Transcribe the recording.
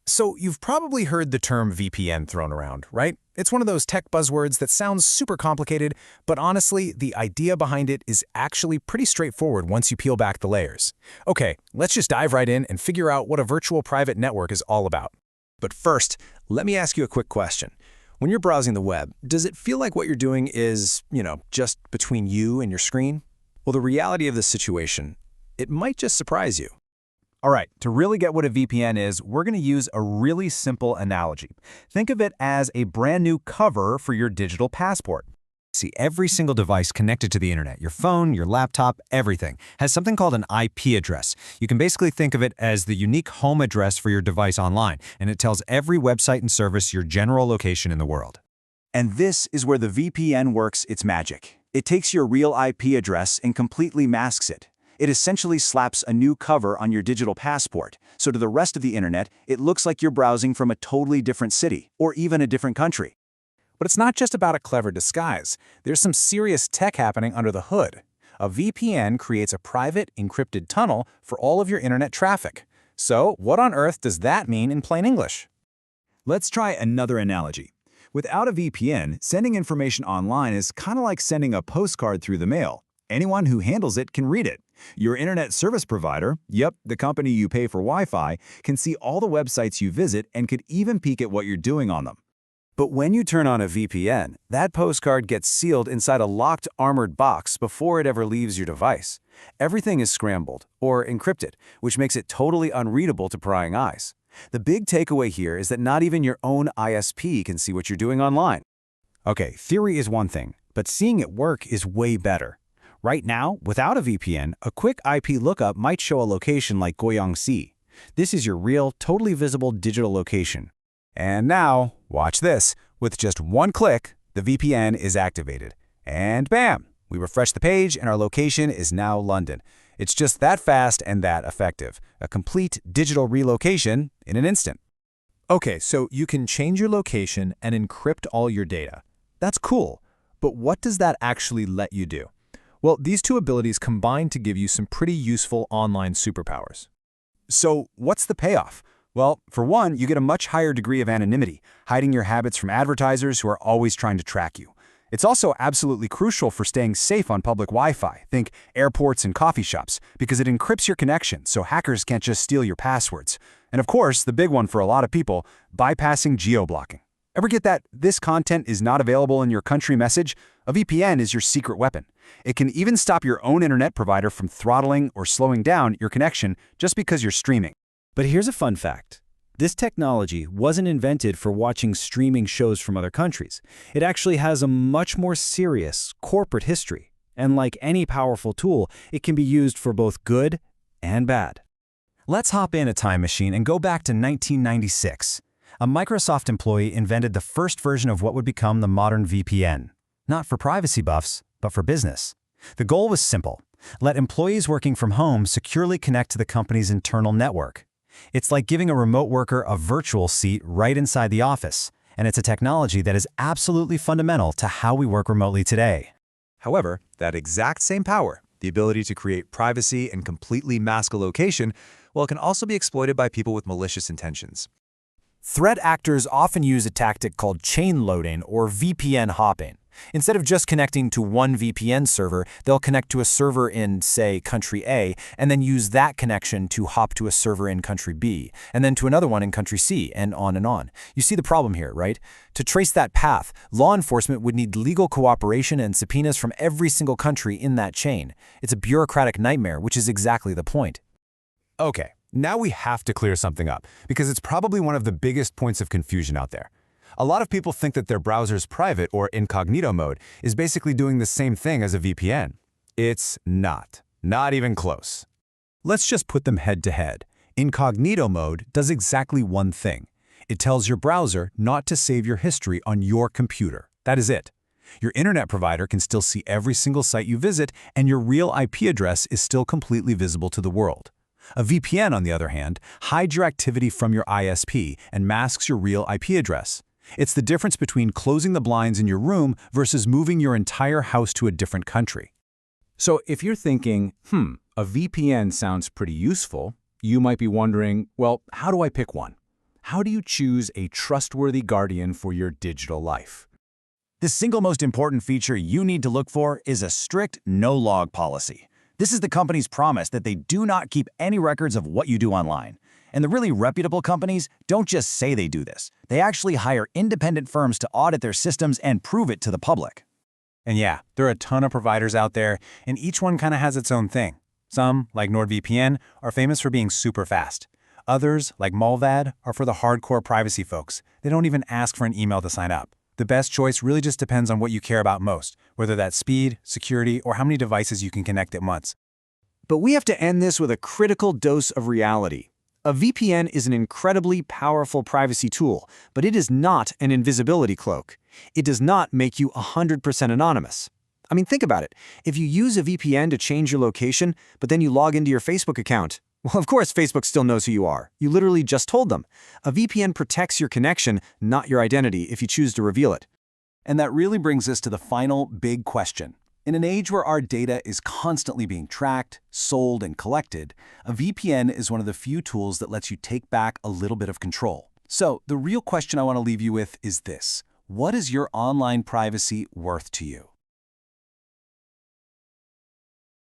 So you've probably heard the term VPN thrown around, right? It's one of those tech buzzwords that sounds super complicated, but honestly, the idea behind it is actually pretty straightforward once you peel back the layers. Okay, let's just dive right in and figure out what a virtual private network is all about. But first, let me ask you a quick question. When you're browsing the web, does it feel like what you're doing is, just between you and your screen? Well, the reality of the situation, it might just surprise you. All right, to really get what a VPN is, we're going to use a really simple analogy. Think of it as a brand new cover for your digital passport. See, every single device connected to the internet, your phone, your laptop, everything, has something called an IP address. You can basically think of it as the unique home address for your device online, and it tells every website and service your general location in the world. And this is where the VPN works its magic. It takes your real IP address and completely masks it. It essentially slaps a new cover on your digital passport, so to the rest of the internet, it looks like you're browsing from a totally different city, or even a different country. But it's not just about a clever disguise. There's some serious tech happening under the hood. A VPN creates a private, encrypted tunnel for all of your internet traffic. So, what on earth does that mean in plain English? Let's try another analogy. Without a VPN, sending information online is kind of like sending a postcard through the mail. Anyone who handles it can read it. Your internet service provider, yep, the company you pay for Wi-Fi, can see all the websites you visit and could even peek at what you're doing on them. But when you turn on a VPN, that postcard gets sealed inside a locked, armored box before it ever leaves your device. Everything is scrambled, or encrypted, which makes it totally unreadable to prying eyes. The big takeaway here is that not even your own ISP can see what you're doing online. Okay, theory is one thing, but seeing it work is way better. Right now, without a VPN, a quick IP lookup might show a location like Goyangsi. This is your real, totally visible digital location. And now, watch this. With just one click, the VPN is activated. And bam! We refresh the page and our location is now London. It's just that fast and that effective. A complete digital relocation in an instant. Okay, so you can change your location and encrypt all your data. That's cool, but what does that actually let you do? Well, these two abilities combine to give you some pretty useful online superpowers. So, what's the payoff? Well, for one, you get a much higher degree of anonymity, hiding your habits from advertisers who are always trying to track you. It's also absolutely crucial for staying safe on public Wi-Fi, think airports and coffee shops, because it encrypts your connection so hackers can't just steal your passwords. And of course, the big one for a lot of people, bypassing geo-blocking. Ever get that "this content is not available in your country" message? A VPN is your secret weapon. It can even stop your own internet provider from throttling or slowing down your connection just because you're streaming. But here's a fun fact. This technology wasn't invented for watching streaming shows from other countries. It actually has a much more serious corporate history. And like any powerful tool, it can be used for both good and bad. Let's hop in a time machine and go back to 1996. A Microsoft employee invented the first version of what would become the modern VPN. Not for privacy buffs, but for business. The goal was simple. Let employees working from home securely connect to the company's internal network. It's like giving a remote worker a virtual seat right inside the office, and it's a technology that is absolutely fundamental to how we work remotely today. However, that exact same power, the ability to create privacy and completely mask a location, well, it can also be exploited by people with malicious intentions. Threat actors often use a tactic called chain loading or VPN hopping. Instead of just connecting to one VPN server, they'll connect to a server in, say, country A, and then use that connection to hop to a server in country B, and then to another one in country C, and on and on. You see the problem here, right? To trace that path, law enforcement would need legal cooperation and subpoenas from every single country in that chain. It's a bureaucratic nightmare, which is exactly the point. Okay, now we have to clear something up, because it's probably one of the biggest points of confusion out there. A lot of people think that their browser's private or incognito mode is basically doing the same thing as a VPN. It's not. Not even close. Let's just put them head to head. Incognito mode does exactly one thing. It tells your browser not to save your history on your computer. That is it. Your internet provider can still see every single site you visit, and your real IP address is still completely visible to the world. A VPN, on the other hand, hides your activity from your ISP and masks your real IP address. It's the difference between closing the blinds in your room versus moving your entire house to a different country. So if you're thinking, a VPN sounds pretty useful, you might be wondering, well, how do I pick one? how do you choose a trustworthy guardian for your digital life? The single most important feature you need to look for is a strict no-log policy. This is the company's promise that they do not keep any records of what you do online. And the really reputable companies don't just say they do this. They actually hire independent firms to audit their systems and prove it to the public. And yeah, there are a ton of providers out there, and each one kind of has its own thing. Some, like NordVPN, are famous for being super fast. Others, like Mulvad, are for the hardcore privacy folks. They don't even ask for an email to sign up. The best choice really just depends on what you care about most, whether that's speed, security, or how many devices you can connect at once. But we have to end this with a critical dose of reality. A VPN is an incredibly powerful privacy tool, but it is not an invisibility cloak. It does not make you 100% anonymous. I mean, think about it. If you use a VPN to change your location, but then you log into your Facebook account, well, of course, Facebook still knows who you are. You literally just told them. A VPN protects your connection, not your identity, if you choose to reveal it. And that really brings us to the final big question. In an age where our data is constantly being tracked, sold, and collected, a VPN is one of the few tools that lets you take back a little bit of control. So the real question I want to leave you with is this: what is your online privacy worth to you?